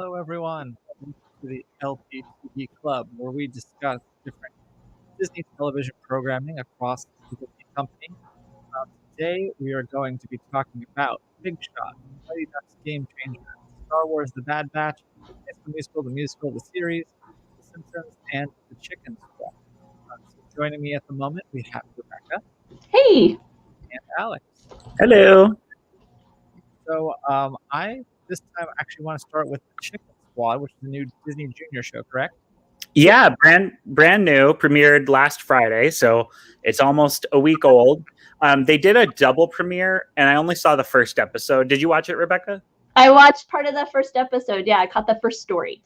Hello, everyone. Welcome to the LPTV Club, where we discuss different Disney television programming across the Disney company. Today, we are going to be talking about Big Shot, Mighty Ducks Game Changer, Star Wars: The Bad Batch, High School Musical, the musical, the series, The Simpsons, and The Chicken Squad. Joining me at the moment, we have Rebecca Hey. and Alex. Hello. So, I this time actually want to start with The Chicken Squad, which is a new Disney Junior show, correct? Yeah, brand new, premiered last Friday, so it's almost a week old. They did a double premiere, and I only saw the first episode. Did you watch it, Rebecca? I watched part of the first episode. Yeah, I caught the first story.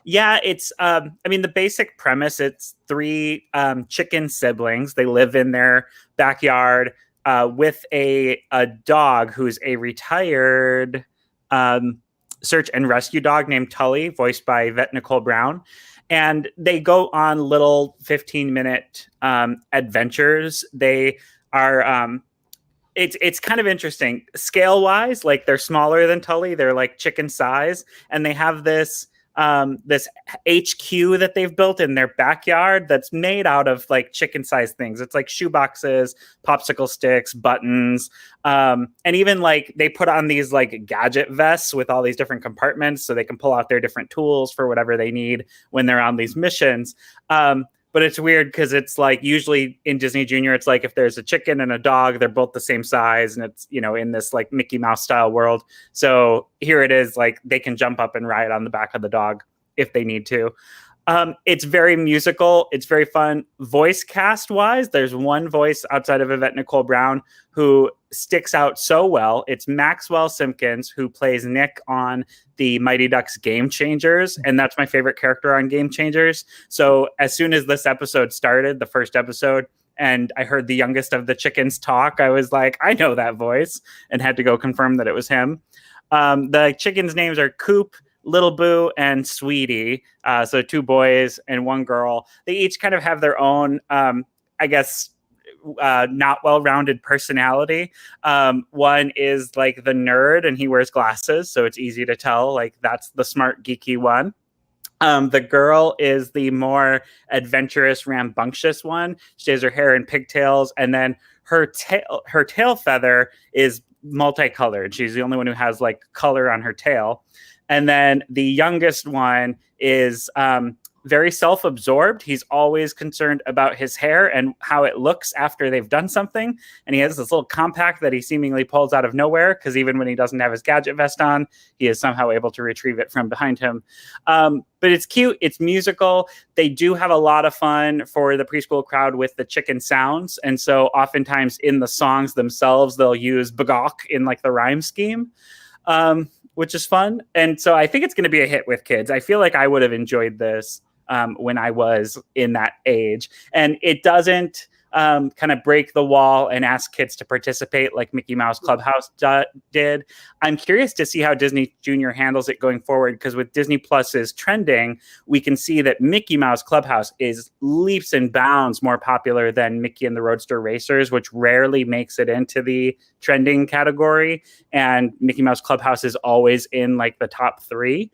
Yeah, it's the basic premise, it's three chicken siblings. They live in their backyard with a dog who's a retired search and rescue dog named Tully, voiced by Yvette Nicole Brown. And they go on little 15-minute adventures. They are it's kind of interesting scale wise. Like, they're smaller than Tully, they're like chicken size, and they have this HQ that they've built in their backyard that's made out of like chicken sized things. It's like shoe boxes, popsicle sticks, buttons, and even like they put on these like gadget vests with all these different compartments so they can pull out their different tools for whatever they need when they're on these missions. But it's weird because it's like usually in Disney Junior, it's like if there's a chicken and a dog, they're both the same size, and it's, in this like Mickey Mouse style world. So here it is, like they can jump up and ride on the back of the dog if they need to. It's very musical. It's very fun. Voice cast wise, there's one voice outside of Yvette Nicole Brown who sticks out so well. It's Maxwell Simpkins, who plays Nick on the Mighty Ducks Game Changers. And that's my favorite character on Game Changers. So as soon as this episode started, the first episode, and I heard the youngest of the chickens talk, I was like, I know that voice, and had to go confirm that it was him. The chickens' names are Coop, Little Boo, and Sweetie. So two boys and one girl. They each kind of have their own, not well-rounded personality. One is like the nerd, and he wears glasses, so it's easy to tell, like that's the smart, geeky one. The girl is the more adventurous, rambunctious one. She has her hair in pigtails, and then her tail feather is multicolored. She's the only one who has like color on her tail. And then the youngest one is very self-absorbed. He's always concerned about his hair and how it looks after they've done something. And he has this little compact that he seemingly pulls out of nowhere, because even when he doesn't have his gadget vest on, he is somehow able to retrieve it from behind him. But it's cute. It's musical. They do have a lot of fun for the preschool crowd with the chicken sounds. And so oftentimes in the songs themselves, they'll use bagok in like the rhyme scheme. Which is fun. And so I think it's going to be a hit with kids. I feel like I would have enjoyed this when I was in that age. And it doesn't kind of break the wall and ask kids to participate like Mickey Mouse Clubhouse did. I'm curious to see how Disney Junior handles it going forward, because with Disney Plus's trending, we can see that Mickey Mouse Clubhouse is leaps and bounds more popular than Mickey and the Roadster Racers, which rarely makes it into the trending category. And Mickey Mouse Clubhouse is always in like the top 3.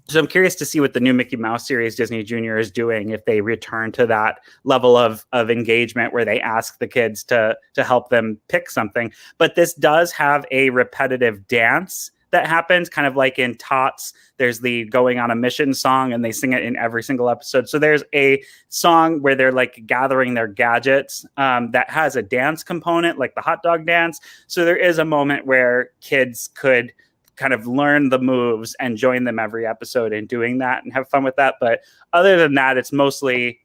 So I'm curious to see what the new Mickey Mouse series Disney Junior is doing, if they return to that level of engagement where they ask the kids to help them pick something. But this does have a repetitive dance that happens, kind of like in Tots. There's the Going on a Mission song, and they sing it in every single episode. So there's a song where they're like gathering their gadgets that has a dance component, like the hot dog dance. So there is a moment where kids could kind of learn the moves and join them every episode in doing that and have fun with that. But other than that, it's mostly,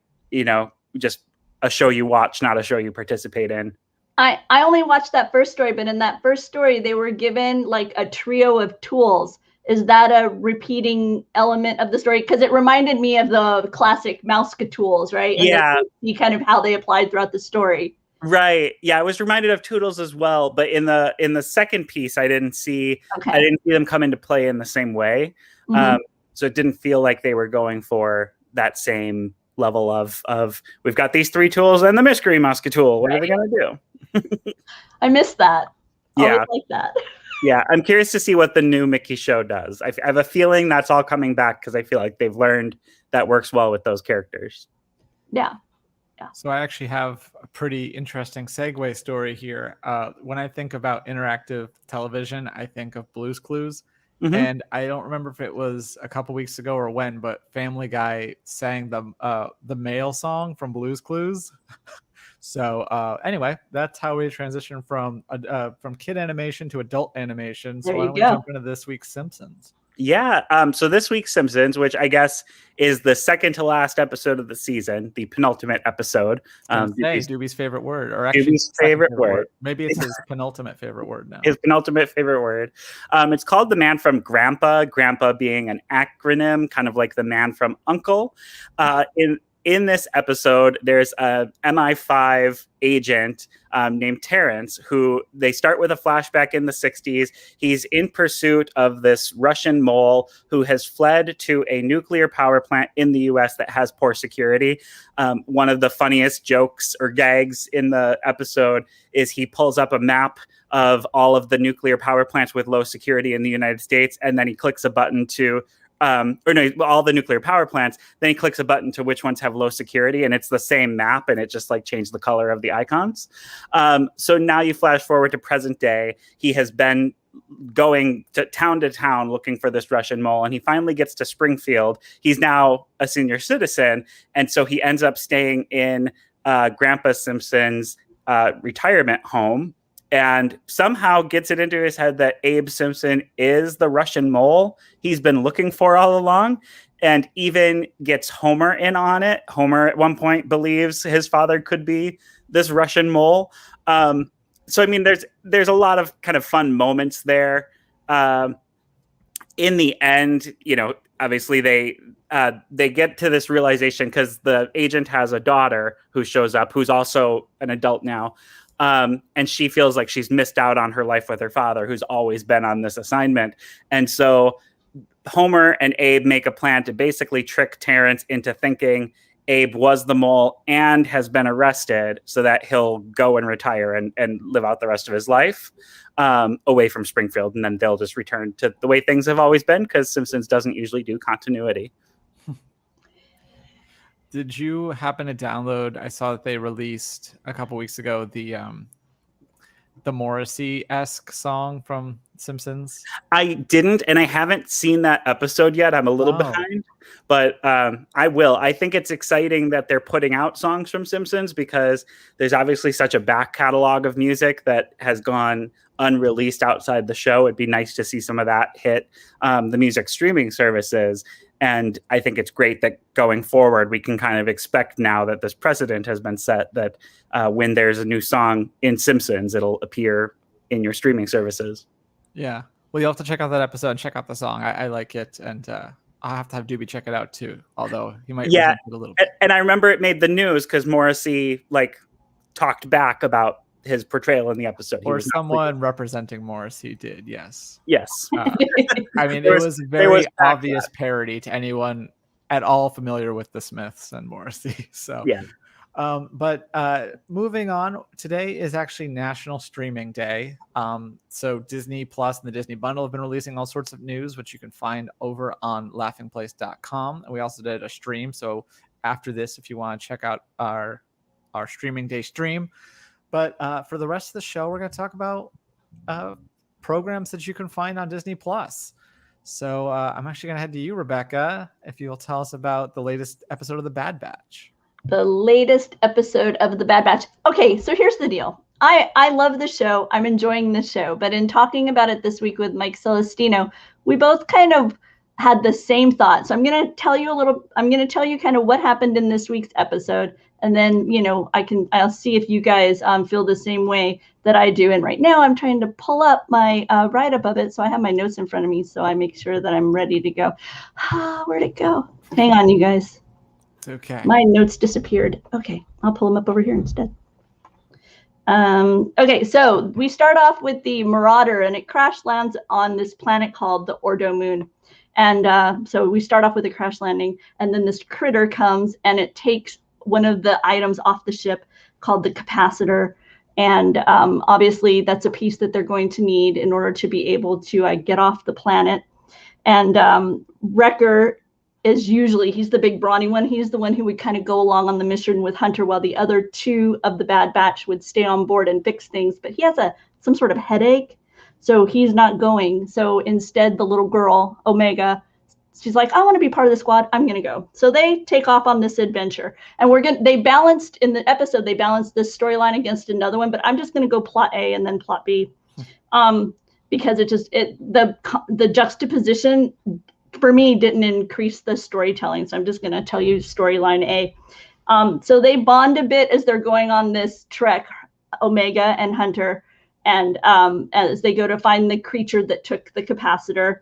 just a show you watch, not a show you participate in. I only watched that first story, but in that first story, they were given like a trio of tools. Is that a repeating element of the story? Because it reminded me of the classic Mouska tools, right? And yeah. See kind of how they applied throughout the story. Right. Yeah, I was reminded of Toodles as well, but in the second piece, I didn't see them come into play in the same way. Mm-hmm. So it didn't feel like they were going for that same level of we've got these 3 tools and the mystery Mouska tool. What are they going to do? I missed that. Yeah, like that. Yeah, I'm curious to see what the new Mickey show does. I have a feeling that's all coming back because I feel like they've learned that works well with those characters. Yeah. So I actually have a pretty interesting segue story here. When I think about interactive television, I think of Blue's Clues. Mhm. And I don't remember if it was a couple weeks ago or when, but Family Guy sang the male song from Blue's Clues. So anyway, that's how we transition from kid animation to adult animation. So There why you don't we go. jump into this week's Simpsons? Yeah. So this week's Simpsons, which I guess is the second to last episode of the season, the penultimate episode. Doobie's favorite word, or actually Doobie's second favorite word. Maybe it's his penultimate favorite word now. His penultimate favorite word. It's called The Man from Grandpa, Grandpa being an acronym, kind of like the man from Uncle. In this episode, there's a MI5 agent named Terrence, who they start with a flashback in the 60s. He's in pursuit of this Russian mole who has fled to a nuclear power plant in the US that has poor security. One of the funniest jokes or gags in the episode is he pulls up a map of all of the nuclear power plants with low security in the United States, and then he clicks a button to all the nuclear power plants. Then he clicks a button to which ones have low security, and it's the same map, and it just like changed the color of the icons. So now you flash forward to present day. He has been going to town looking for this Russian mole, and he finally gets to Springfield. He's now a senior citizen, and so he ends up staying in Grandpa Simpson's retirement home, and somehow gets it into his head that Abe Simpson is the Russian mole he's been looking for all along, and even gets Homer in on it. Homer at one point believes his father could be this Russian mole. So I mean, there's a lot of kind of fun moments there. In the end, obviously they get to this realization because the agent has a daughter who shows up, who's also an adult now. And she feels like she's missed out on her life with her father, who's always been on this assignment. And so Homer and Abe make a plan to basically trick Terrence into thinking Abe was the mole and has been arrested so that he'll go and retire and live out the rest of his life away from Springfield. And then they'll just return to the way things have always been, because Simpsons doesn't usually do continuity. Did you happen to download? I saw that they released a couple weeks ago the Morrissey-esque song from Simpsons. I didn't, and I haven't seen that episode yet. I'm a little behind, but I will. I think it's exciting that they're putting out songs from Simpsons, because there's obviously such a back catalog of music that has gone unreleased outside the show. It'd be nice to see some of that hit the music streaming services. And I think it's great that going forward, we can kind of expect now that this precedent has been set that when there's a new song in Simpsons, it'll appear in your streaming services. Yeah. Well, you'll have to check out that episode and check out the song. I like it. And I'll have to have Doobie check it out too. Although he might resent it a little bit. And I remember it made the news because Morrissey talked back about his portrayal in the episode. Or someone representing Morrissey did, yes. Yes. I mean, it was very obvious parody to anyone at all familiar with the Smiths and Morrissey. So yeah. But moving on, today is actually National Streaming Day. So Disney Plus and the Disney Bundle have been releasing all sorts of news, which you can find over on laughingplace.com. And we also did a stream. So after this, if you want to check out our Streaming Day stream. But for the rest of the show, we're going to talk about programs that you can find on Disney Plus. So I'm actually going to head to you, Rebecca, if you'll tell us about the latest episode of The Bad Batch. The latest episode of The Bad Batch. Okay, so here's the deal. I love the show. I'm enjoying the show. But in talking about it this week with Mike Celestino, we both kind of had the same thought. So I'm going to tell you kind of what happened in this week's episode. And then, I'll see if you guys feel the same way that I do. And right now I'm trying to pull up my write-up of it. So I have my notes in front of me. So I make sure that I'm ready to go. Where'd it go? Hang on, you guys. It's okay. My notes disappeared. Okay, I'll pull them up over here instead. Okay, so we start off with the Marauder, and it crash lands on this planet called the Ordo Moon. And so we start off with a crash landing, and then this critter comes, and it takes one of the items off the ship called the capacitor, And obviously, that's a piece that they're going to need in order to be able to get off the planet. And Wrecker is usually, he's the big brawny one. He's the one who would kind of go along on the mission with Hunter, while the other two of the Bad Batch would stay on board and fix things. But he has some sort of headache, so he's not going. So instead, the little girl, Omega, she's like, I want to be part of the squad. I'm going to go. So they take off on this adventure. And they balanced, in the episode, they balanced this storyline against another one. But I'm just going to go plot A and then plot B. Because the juxtaposition for me didn't increase the storytelling. So I'm just going to tell you storyline A. So they bond a bit as they're going on this trek, Omega and Hunter, and as they go to find the creature that took the capacitor.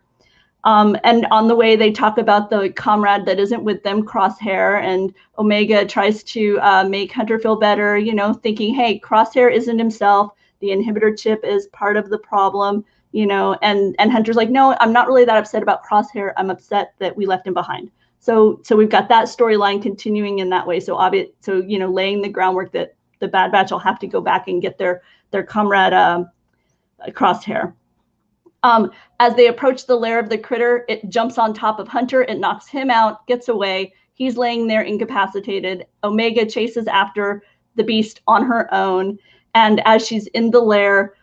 And on the way, they talk about the comrade that isn't with them, Crosshair, and Omega tries to make Hunter feel better, thinking, hey, Crosshair isn't himself. The inhibitor chip is part of the problem, and Hunter's like, no, I'm not really that upset about Crosshair. I'm upset that we left him behind. So we've got that storyline continuing in that way. So laying the groundwork that the Bad Batch will have to go back and get their comrade Crosshair. As they approach the lair of the critter, it jumps on top of Hunter. It knocks him out, gets away. He's laying there incapacitated. Omega chases after the beast on her own. And as she's in the lair,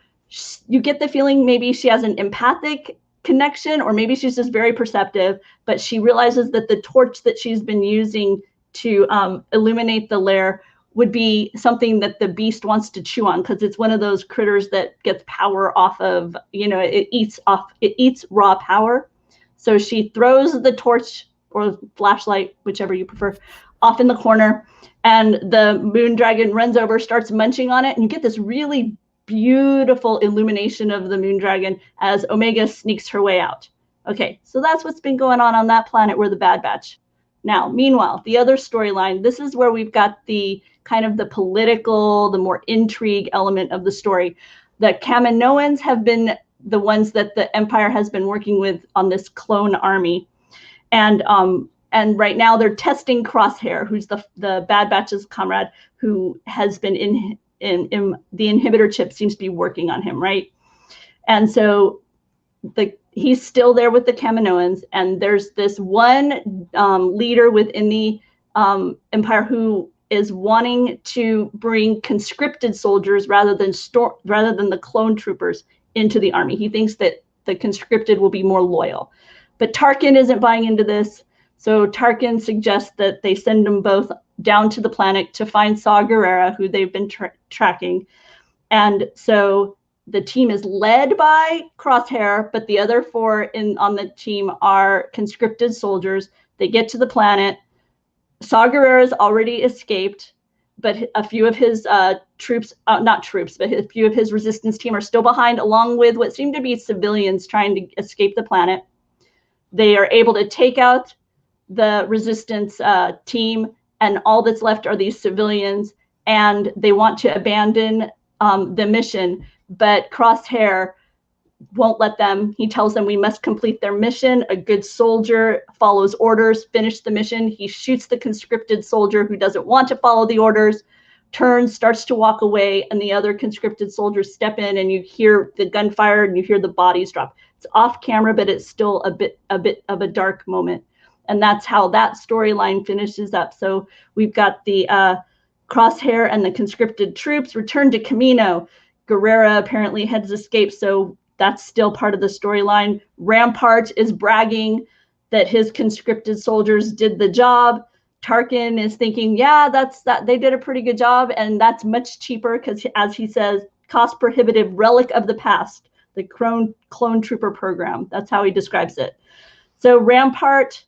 you get the feeling maybe she has an empathic connection, or maybe she's just very perceptive, but she realizes that the torch that she's been using to illuminate the lair would be something that the beast wants to chew on, because it's one of those critters that gets power off of, it eats raw power. So she throws the torch or flashlight, whichever you prefer, off in the corner, and the moon dragon runs over, starts munching on it, and you get this really beautiful illumination of the moon dragon as Omega sneaks her way out. Okay, so that's what's been going on that planet where the Bad Batch. Now, meanwhile, the other storyline, this is where we've got the kind of the political, the more intrigue element of the story. The Kaminoans have been the ones that the Empire has been working with on this clone army. And right now they're testing Crosshair, who's the Bad Batch's comrade, who has been in the inhibitor chip seems to be working on him, right? And so he's still there with the Kaminoans, and there's this one leader within the Empire who is wanting to bring conscripted soldiers rather than the clone troopers into the army. He thinks that the conscripted will be more loyal. But Tarkin isn't buying into this. So Tarkin suggests that they send them both down to the planet to find Saw Gerrera, who they've been tracking. And so the team is led by Crosshair, but the other four on the team are conscripted soldiers. They get to the planet. Saw Gerrera's already escaped, but a few of his troops, not troops, but a few of his resistance team are still behind, along with what seem to be civilians trying to escape the planet. They are able to take out the resistance team, and all that's left are these civilians, and they want to abandon the mission, but Crosshair won't let them. He tells them we must complete their mission. A good soldier follows orders, finish the mission. He shoots the conscripted soldier who doesn't want to follow the orders, turns, starts to walk away, and the other conscripted soldiers step in, and you hear the gunfire and you hear the bodies drop. It's off camera, but it's still a bit of a dark moment. And that's how that storyline finishes up. So we've got the Crosshair and the conscripted troops return to Kamino. Gerrera apparently has escaped, so that's still part of the storyline. Rampart is bragging that his conscripted soldiers did the job. Tarkin is thinking, yeah, they did a pretty good job, and that's much cheaper because, as he says, cost prohibitive relic of the past, the clone trooper program. That's how he describes it. So Rampart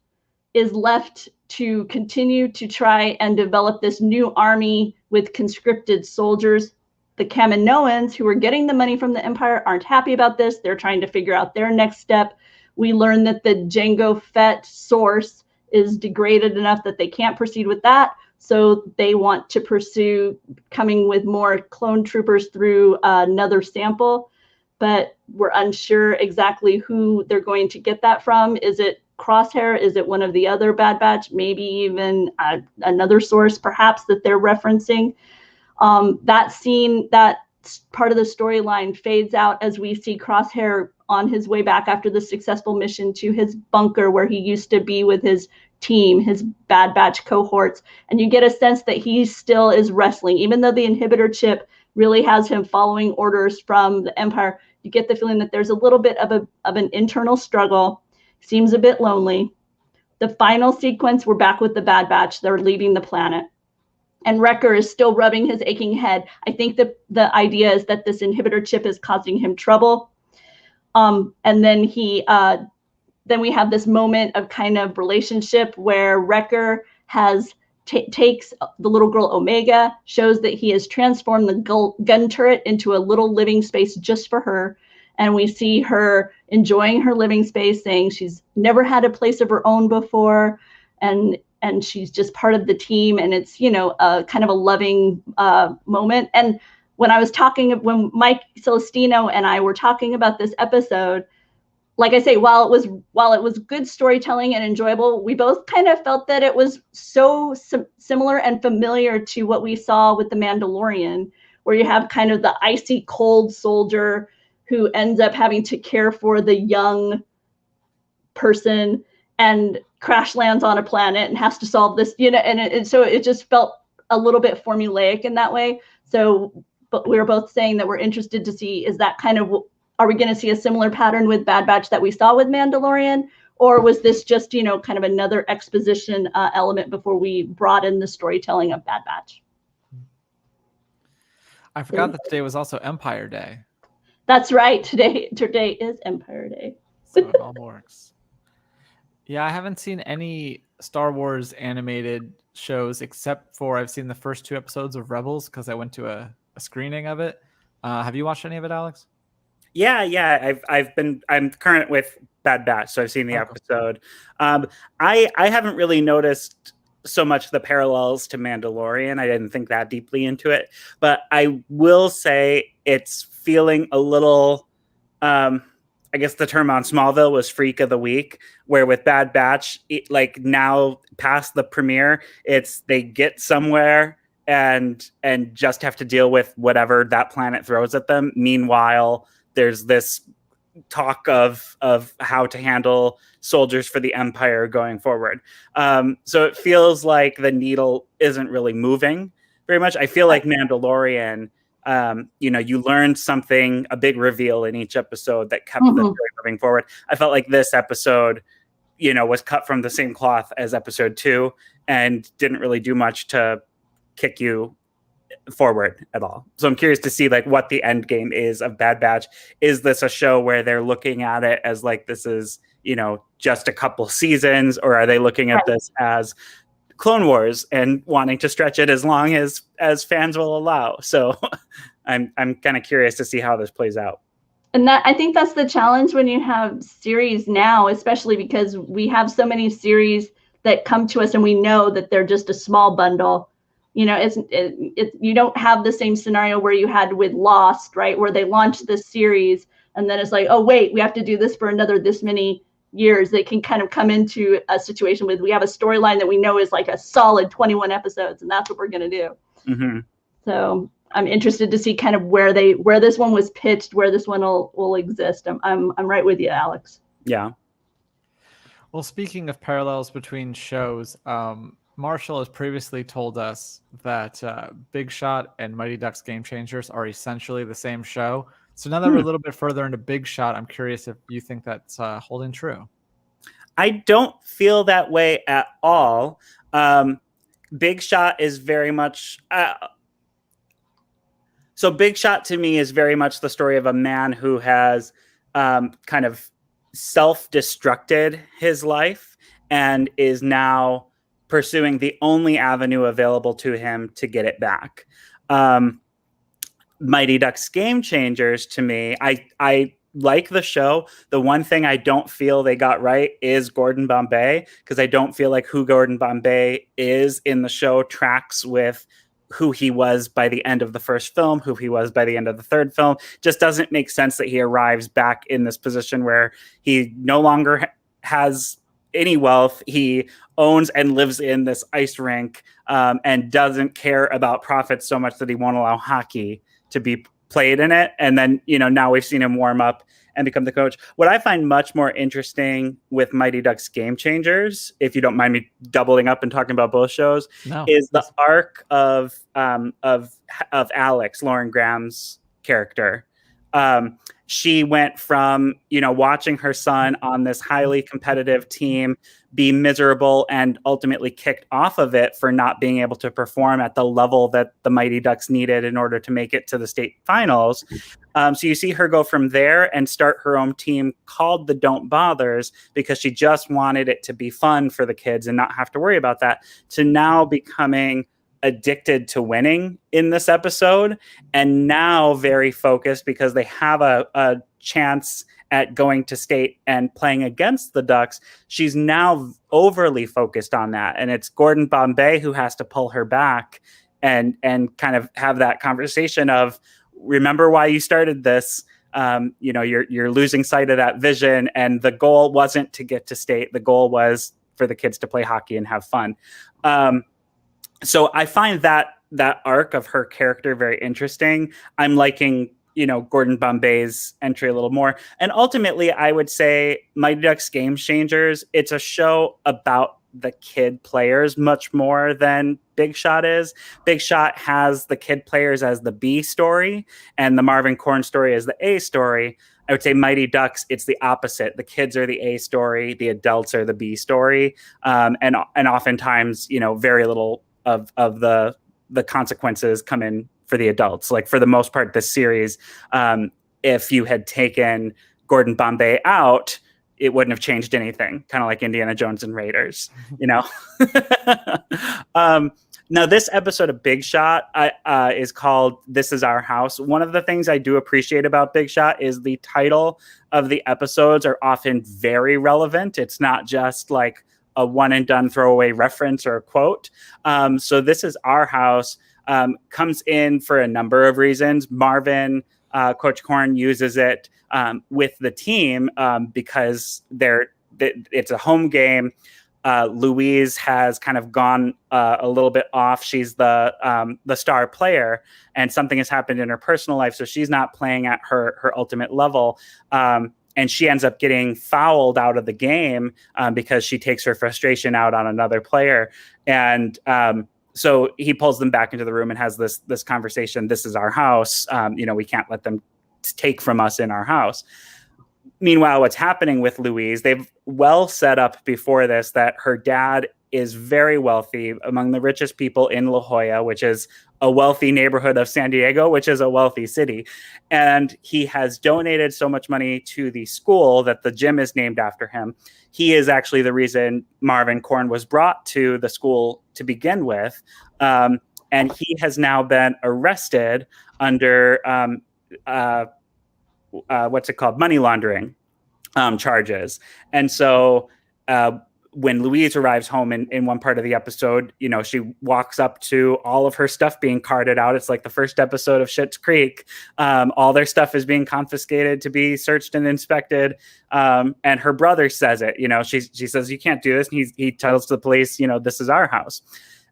is left to continue to try and develop this new army with conscripted soldiers. The Kaminoans, who are getting the money from the Empire, aren't happy about this. They're trying to figure out their next step. We learn that the Jango Fett source is degraded enough that they can't proceed with that. So they want to pursue coming with more clone troopers through another sample. But we're unsure exactly who they're going to get that from. Is it Crosshair? Is it one of the other Bad Batch? Maybe even another source, perhaps, that they're referencing. That part of the storyline fades out as we see Crosshair on his way back after the successful mission to his bunker where he used to be with his team, his Bad Batch cohorts. And you get a sense that he still is wrestling, even though the inhibitor chip really has him following orders from the Empire. You get the feeling that there's a little bit of an internal struggle. Seems a bit lonely. The final sequence, we're back with the Bad Batch. They're leaving the planet. And Wrecker is still rubbing his aching head. I think that the idea is that this inhibitor chip is causing him trouble. And then then we have this moment of kind of relationship where Wrecker takes the little girl Omega, shows that he has transformed the gun turret into a little living space just for her. And we see her enjoying her living space, saying she's never had a place of her own before. And she's just part of the team. And it's, a kind of a loving moment. And when Mike Celestino and I were talking about this episode, like I say, while it was good storytelling and enjoyable, we both kind of felt that it was so similar and familiar to what we saw with The Mandalorian, where you have kind of the icy cold soldier who ends up having to care for the young person and crash lands on a planet and has to solve this, and so it just felt a little bit formulaic in that way. So, but we were both saying that we're interested to see, are we going to see a similar pattern with Bad Batch that we saw with Mandalorian? Or was this just, kind of another exposition element before we brought in the storytelling of Bad Batch? I forgot that today was also Empire Day. That's right. Today is Empire Day. So it all works. Yeah, I haven't seen any Star Wars animated shows except for I've seen the first 2 episodes of Rebels because I went to a screening of it. Have you watched any of it, Alex? Yeah. I'm current with Bad Batch, so I've seen the episode. I haven't really noticed so much the parallels to Mandalorian. I didn't think that deeply into it, but I will say it's feeling a little. I guess the term on Smallville was Freak of the Week, where with Bad Batch, now past the premiere, it's they get somewhere and just have to deal with whatever that planet throws at them. Meanwhile, there's this talk of how to handle soldiers for the Empire going forward. So it feels like the needle isn't really moving very much. I feel like Mandalorian, you learned something, a big reveal in each episode that kept the story moving forward. I felt like this episode, was cut from the same cloth as episode 2 and didn't really do much to kick you forward at all. So I'm curious to see what the end game is of Bad Batch. Is this a show where they're looking at it as this is, just a couple seasons, or are they looking at this as Clone Wars and wanting to stretch it as long as fans will allow? So I'm kind of curious to see how this plays out. And I think that's the challenge when you have series now, especially because we have so many series that come to us and we know that they're just a small bundle. You don't have the same scenario where you had with Lost, right? Where they launched this series and then it's like, oh, wait, we have to do this for another this many years. They can kind of come into a situation with, we have a storyline that we know is a solid 21 episodes, and that's what we're going to do. Mm-hmm. So I'm interested to see kind of where this one was pitched, where this one will exist. I'm right with you, Alex. Yeah. Well, speaking of parallels between shows, Marshall has previously told us that Big Shot and Mighty Ducks Game Changers are essentially the same show. So now that we're a little bit further into Big Shot, I'm curious if you think that's holding true. I don't feel that way at all. Big Shot is very much... So Big Shot to me is very much the story of a man who has kind of self-destructed his life and is now pursuing the only avenue available to him to get it back. Mighty Ducks Game Changers, to me, I like the show. The one thing I don't feel they got right is Gordon Bombay, because I don't feel like who Gordon Bombay is in the show tracks with who he was by the end of the first film, who he was by the end of the third film. Just doesn't make sense that he arrives back in this position where he no longer has any wealth. He owns and lives in this ice rink and doesn't care about profits so much that he won't allow hockey to be played in it, and then now we've seen him warm up and become the coach. What I find much more interesting with Mighty Ducks Game Changers, if you don't mind me doubling up and talking about both shows, is the arc of Alex, Lauren Graham's character. She went from watching her son on this highly competitive team be miserable and ultimately kicked off of it for not being able to perform at the level that the Mighty Ducks needed in order to make it to the state finals. So you see her go from there and start her own team called the Don't Bothers, because she just wanted it to be fun for the kids and not have to worry about that, to now becoming addicted to winning in this episode, and now very focused because they have a chance at going to state and playing against the Ducks. She's now overly focused on that, and it's Gordon Bombay who has to pull her back and kind of have that conversation of, remember why you started this. You're losing sight of that vision, and the goal wasn't to get to state. The goal was for the kids to play hockey and have fun. So I find that arc of her character very interesting. I'm liking, Gordon Bombay's entry a little more. And ultimately, I would say Mighty Ducks Game Changers, it's a show about the kid players much more than Big Shot is. Big Shot has the kid players as the B story and the Marvin Korn story as the A story. I would say Mighty Ducks, it's the opposite. The kids are the A story, the adults are the B story. And oftentimes, very little of the consequences come in for the adults. Like, for the most part, this series, if you had taken Gordon Bombay out, it wouldn't have changed anything. Kind of like Indiana Jones and Raiders, Now, this episode of Big Shot is called This Is Our House. One of the things I do appreciate about Big Shot is the title of the episodes are often very relevant. It's not just like a one and done throwaway reference or a quote. So This Is Our House comes in for a number of reasons. Marvin, Coach Korn, uses it with the team because it's a home game. Louise has kind of gone a little bit off. She's the star player, and something has happened in her personal life, so she's not playing at her ultimate level. And she ends up getting fouled out of the game because she takes her frustration out on another player. And so he pulls them back into the room and has this conversation. This is our house. We can't let them take from us in our house. Meanwhile, what's happening with Louise, they've well set up before this that her dad is very wealthy, among the richest people in La Jolla, which is a wealthy neighborhood of San Diego, which is a wealthy city. And he has donated so much money to the school that the gym is named after him. He is actually the reason Marvin Korn was brought to the school to begin with. And he has now been arrested under what's it called? Money laundering charges. And so when Louise arrives home in one part of the episode, she walks up to all of her stuff being carted out. It's like the first episode of Schitt's Creek. All their stuff is being confiscated to be searched and inspected. And her brother says it, she says, you can't do this. And he tells the police, this is our house.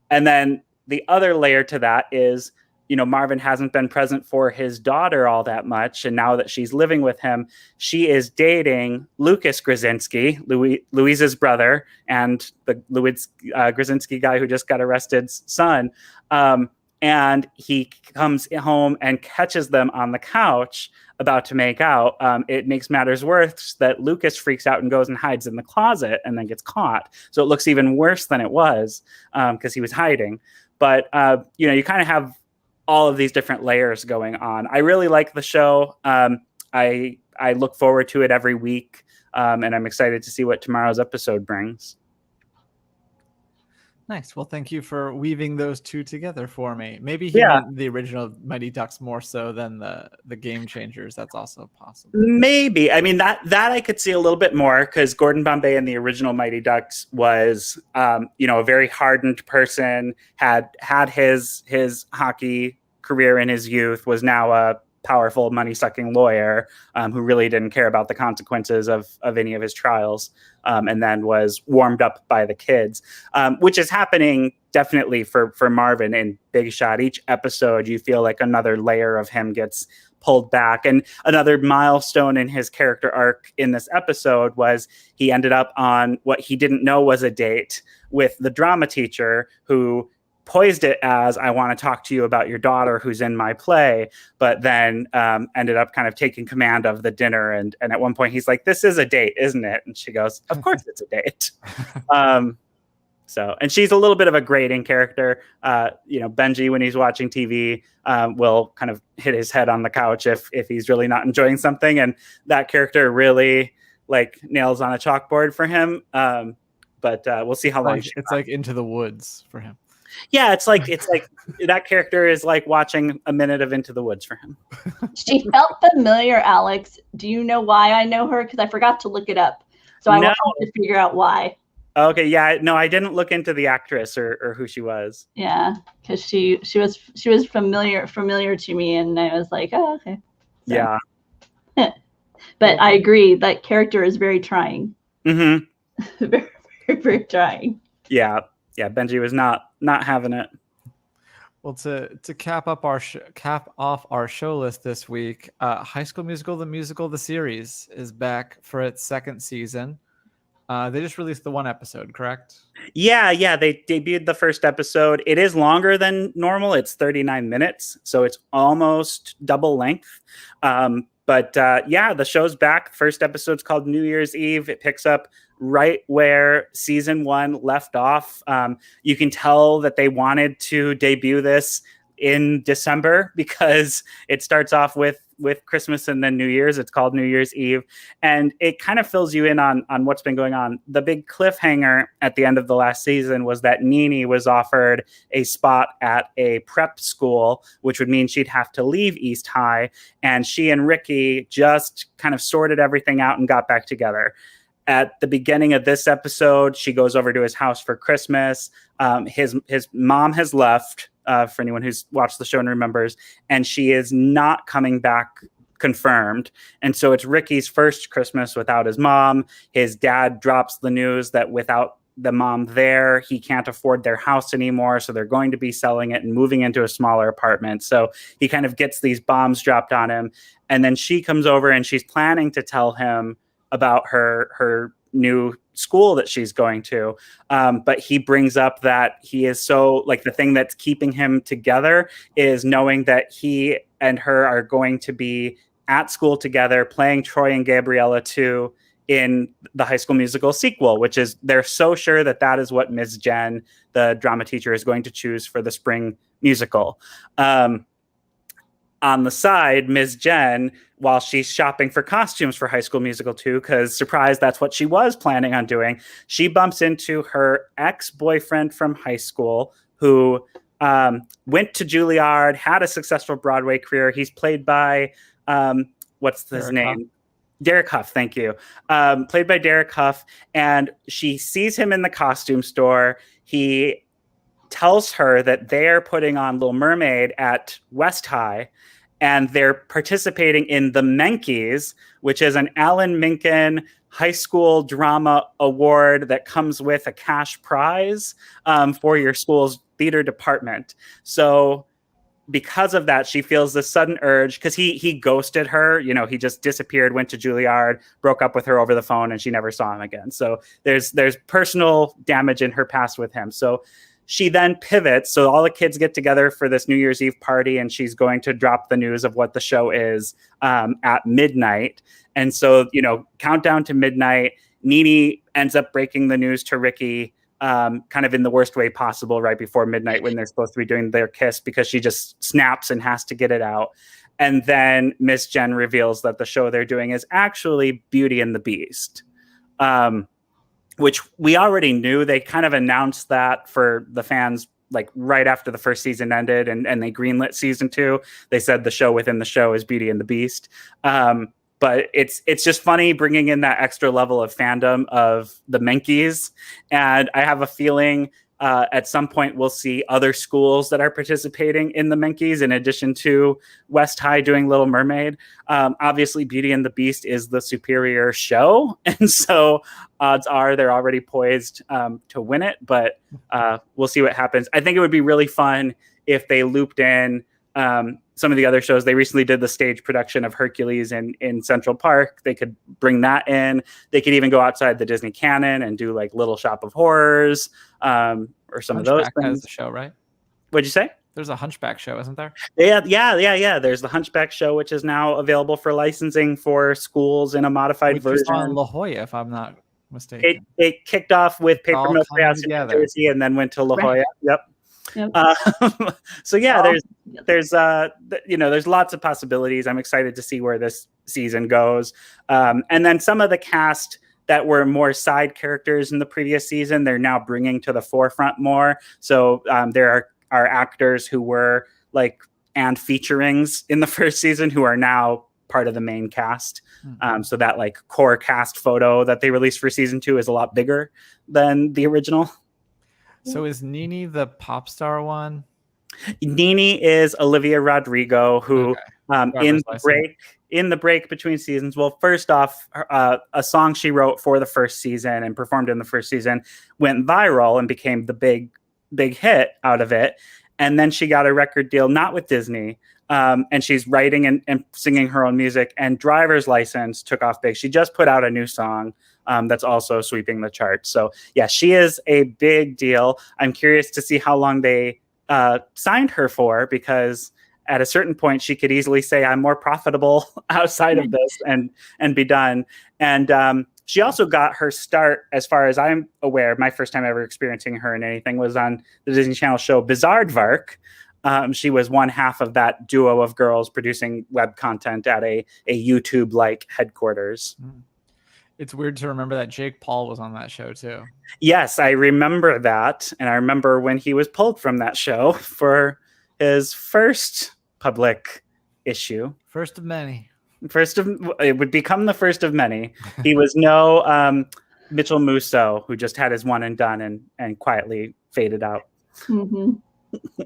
And then the other layer to that is, Marvin hasn't been present for his daughter all that much. And now that she's living with him, she is dating Lucas Grzinski, Louise's brother, and the Louis Grzinski guy who just got arrested's son. And he comes home and catches them on the couch about to make out. It makes matters worse that Lucas freaks out and goes and hides in the closet and then gets caught. So it looks even worse than it was because he was hiding. But, you kind of have all of these different layers going on. I really like the show. I look forward to it every week, and I'm excited to see what tomorrow's episode brings. Nice. Well, thank you for weaving those two together for me. Maybe he meant the original Mighty Ducks more so than the Game Changers. That's also possible. Maybe. I mean, that I could see a little bit more, because Gordon Bombay in the original Mighty Ducks was, a very hardened person, had his hockey career in his youth, was now powerful, money-sucking lawyer who really didn't care about the consequences of any of his trials, and then was warmed up by the kids, which is happening definitely for Marvin in Big Shot. Each episode, you feel like another layer of him gets pulled back. And another milestone in his character arc in this episode was he ended up on what he didn't know was a date with the drama teacher, who poised it as, I want to talk to you about your daughter who's in my play, but then ended up kind of taking command of the dinner. And at one point he's like, this is a date, isn't it? And she goes, of course it's a date. And she's a little bit of a grating character. Benji, when he's watching TV, will kind of hit his head on the couch if he's really not enjoying something. And that character really like nails on a chalkboard for him. But we'll see how long it's like Into the Woods for him. Yeah, it's like that character is like watching a minute of Into the Woods for him. She felt familiar, Alex. Do you know why I know her? Because I forgot to look it up. So I want to figure out why. Okay, yeah, no, I didn't look into the actress or who she was. Yeah, because she was familiar to me, and I was like, oh, okay. So. Yeah. But I agree, that character is very trying. Mm-hmm. very, very, very trying. Yeah. Benji was not having it. Well, to cap off our show list this week, High School Musical: The Musical, the series is back for its second season. They just released the one episode, correct? Yeah. They debuted the first episode. It is longer than normal. It's 39 minutes, so it's almost double length. But the show's back. First episode's called New Year's Eve. It picks up right where season 1 left off. You can tell that they wanted to debut this in December because it starts off with Christmas and then New Year's. It's called New Year's Eve, and it kind of fills you in on what's been going on. The big cliffhanger at the end of the last season was that Nene was offered a spot at a prep school, which would mean she'd have to leave East High, and she and Ricky just kind of sorted everything out and got back together. At the beginning of this episode, she goes over to his house for Christmas. His mom has left, for anyone who's watched the show and remembers, and she is not coming back confirmed. And so it's Ricky's first Christmas without his mom. His dad drops the news that without the mom there, he can't afford their house anymore. So they're going to be selling it and moving into a smaller apartment. So he kind of gets these bombs dropped on him. And then she comes over and she's planning to tell him about her new school that she's going to. But he brings up that he is so, like, the thing that's keeping him together is knowing that he and her are going to be at school together playing Troy and Gabriella 2 in the High School Musical sequel, which is, they're so sure that is what Ms. Jen, the drama teacher, is going to choose for the spring musical. On the side, Ms. Jen, while she's shopping for costumes for High School Musical 2, because surprise, that's what she was planning on doing, she bumps into her ex-boyfriend from high school who went to Juilliard, had a successful Broadway career. He's played by, what's his name? Derek Huff, thank you. Played by Derek Huff, and she sees him in the costume store. He tells her that they're putting on Little Mermaid at West High, and they're participating in the Menkeys, which is an Alan Menken high school drama award that comes with a cash prize for your school's theater department. So because of that, she feels this sudden urge, because he ghosted her. He just disappeared, went to Juilliard, broke up with her over the phone, and she never saw him again. So there's personal damage in her past with him. So she then pivots. So all the kids get together for this New Year's Eve party, and she's going to drop the news of what the show is at midnight. And so, countdown to midnight, Nene ends up breaking the news to Ricky kind of in the worst way possible right before midnight when they're supposed to be doing their kiss, because she just snaps and has to get it out. And then Miss Jen reveals that the show they're doing is actually Beauty and the Beast. Which we already knew. They kind of announced that for the fans, like right after the first season ended, and they greenlit season 2. They said the show within the show is Beauty and the Beast. But it's just funny bringing in that extra level of fandom of the Menkeys. And I have a feeling at some point we'll see other schools that are participating in the Minkies in addition to West High doing Little Mermaid. Obviously, Beauty and the Beast is the superior show, and so odds are they're already poised to win it, but we'll see what happens. I think it would be really fun if they looped in some of the other shows. They recently did the stage production of Hercules in Central Park. They could bring that in. They could even go outside the Disney canon and do like Little Shop of Horrors or some of those things. Has the show, right? What'd you say? There's a Hunchback show, isn't there? Yeah. There's the Hunchback show, which is now available for licensing for schools in a modified version. On La Jolla, if I'm not mistaken. It kicked off with Paper Mill Playhouse in New Jersey and then went to La Jolla. Right. Yep. So yeah, there's lots of possibilities. I'm excited to see where this season goes. And then some of the cast that were more side characters in the previous season, they're now bringing to the forefront more. So there are actors who were like and featurings in the first season who are now part of the main cast. So that like core cast photo that they released for season 2 is a lot bigger than the original. So is Nene the pop star one? Nene is Olivia Rodrigo, who in the break between seasons. Well, first off, a song she wrote for the first season and performed in the first season went viral and became the big hit out of it. And then she got a record deal, not with Disney. And she's writing and singing her own music, and Driver's License took off big. She just put out a new song that's also sweeping the charts. So yeah, she is a big deal. I'm curious to see how long they signed her for, because at a certain point she could easily say, I'm more profitable outside of this and be done. And she also got her start, as far as I'm aware, my first time ever experiencing her in anything was on the Disney Channel show Bizarrevark. She was one half of that duo of girls producing web content at a YouTube-like headquarters. It's weird to remember that Jake Paul was on that show too. Yes, I remember that. And I remember when he was pulled from that show for his first public issue. First of many. It would become the first of many. He was no Mitchell Musso, who just had his one and done and quietly faded out. Mm-hmm.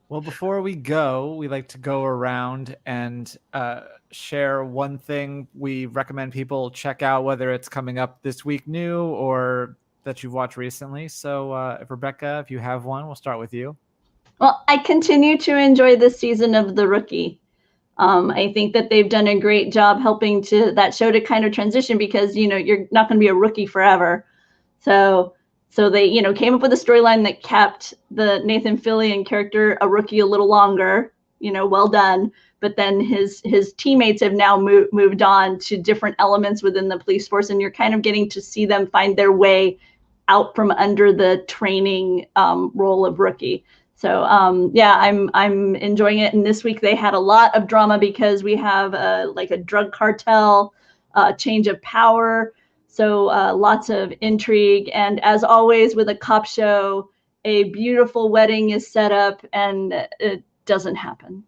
Well, before we go, we like to go around and share one thing we recommend people check out, whether it's coming up this week new or that you've watched recently. So if Rebecca, if you have one, we'll start with you. Well, I continue to enjoy this season of The Rookie. I think that they've done a great job helping that show to kind of transition, because, you're not going to be a rookie forever. So they, came up with a storyline that kept the Nathan Fillion character a rookie a little longer, well done. But then his teammates have now moved on to different elements within the police force, and you're kind of getting to see them find their way out from under the training role of rookie. So I'm enjoying it. And this week they had a lot of drama because we have a drug cartel, change of power. So lots of intrigue. And as always with a cop show, a beautiful wedding is set up and it doesn't happen.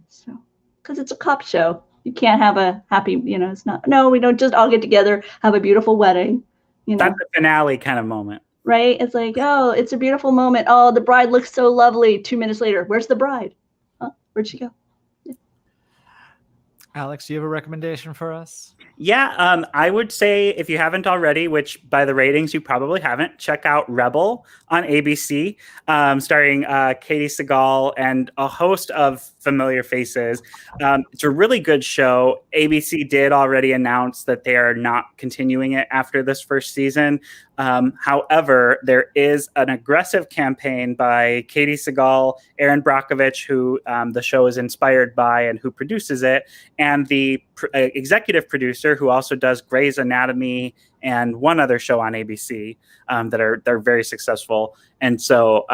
So, because it's a cop show, you can't have a happy, it's not, no, we don't just all get together, have a beautiful wedding. That's the finale kind of moment. Right? It's like, oh, it's a beautiful moment. Oh, the bride looks so lovely. 2 minutes later, where's the bride? Huh? Where'd she go? Yeah. Alex, do you have a recommendation for us? Yeah, I would say if you haven't already, which by the ratings you probably haven't, check out Rebel on ABC, starring Katie Sagal and a host of familiar faces. It's a really good show. ABC did already announce that they are not continuing it after this first season. However, there is an aggressive campaign by Katie Sagal, Aaron Brockovich, who the show is inspired by and who produces it, and the executive producer who also does Grey's Anatomy and one other show on ABC they're very successful. And so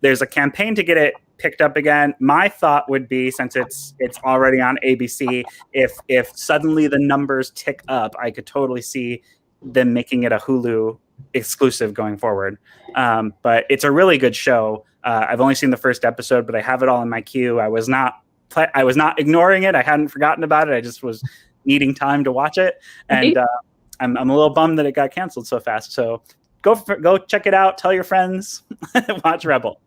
there's a campaign to get it picked up again. My thought would be, since it's already on ABC, if suddenly the numbers tick up, I could totally see them making it a Hulu exclusive going forward. But it's a really good show. I've only seen the first episode, but I have it all in my queue. I was not ignoring it. I hadn't forgotten about it. I just was needing time to watch it. And I'm a little bummed that it got canceled so fast. So go check it out. Tell your friends. Watch Rebel.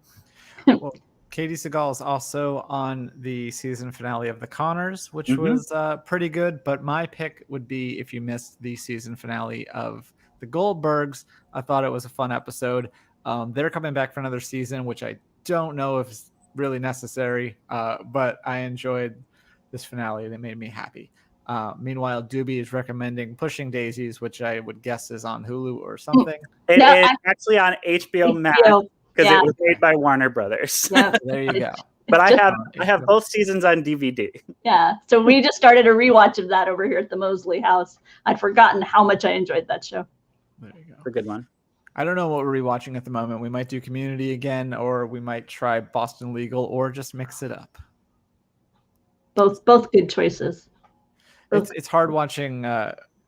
Well, Katie Seagal is also on the season finale of The Connors, which was pretty good. But my pick would be if you missed the season finale of The Goldbergs. I thought it was a fun episode. They're coming back for another season, which I don't know if it's really necessary, but I enjoyed this finale and it made me happy. Meanwhile, Doobie is recommending Pushing Daisies, which I would guess is on Hulu or something. It is actually on HBO Max because it was made by Warner Brothers. Yeah. There you go. But I have both seasons on DVD. Yeah. So we just started a rewatch of that over here at the Mosley house. I'd forgotten how much I enjoyed that show. There you go. It's a good one. I don't know what we're rewatching at the moment. We might do Community again, or we might try Boston Legal, or just mix it up. Both good choices. It's hard watching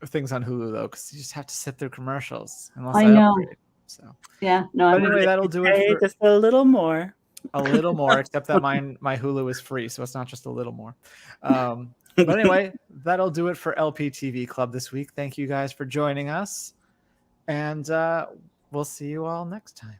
things on Hulu though, because you just have to sit through commercials. Unless I know. upgrade. So yeah, no. But anyway, that'll do it. For just a little more. A little more, except that my Hulu is free, so it's not just a little more. But anyway, that'll do it for LPTV Club this week. Thank you guys for joining us, and we'll see you all next time.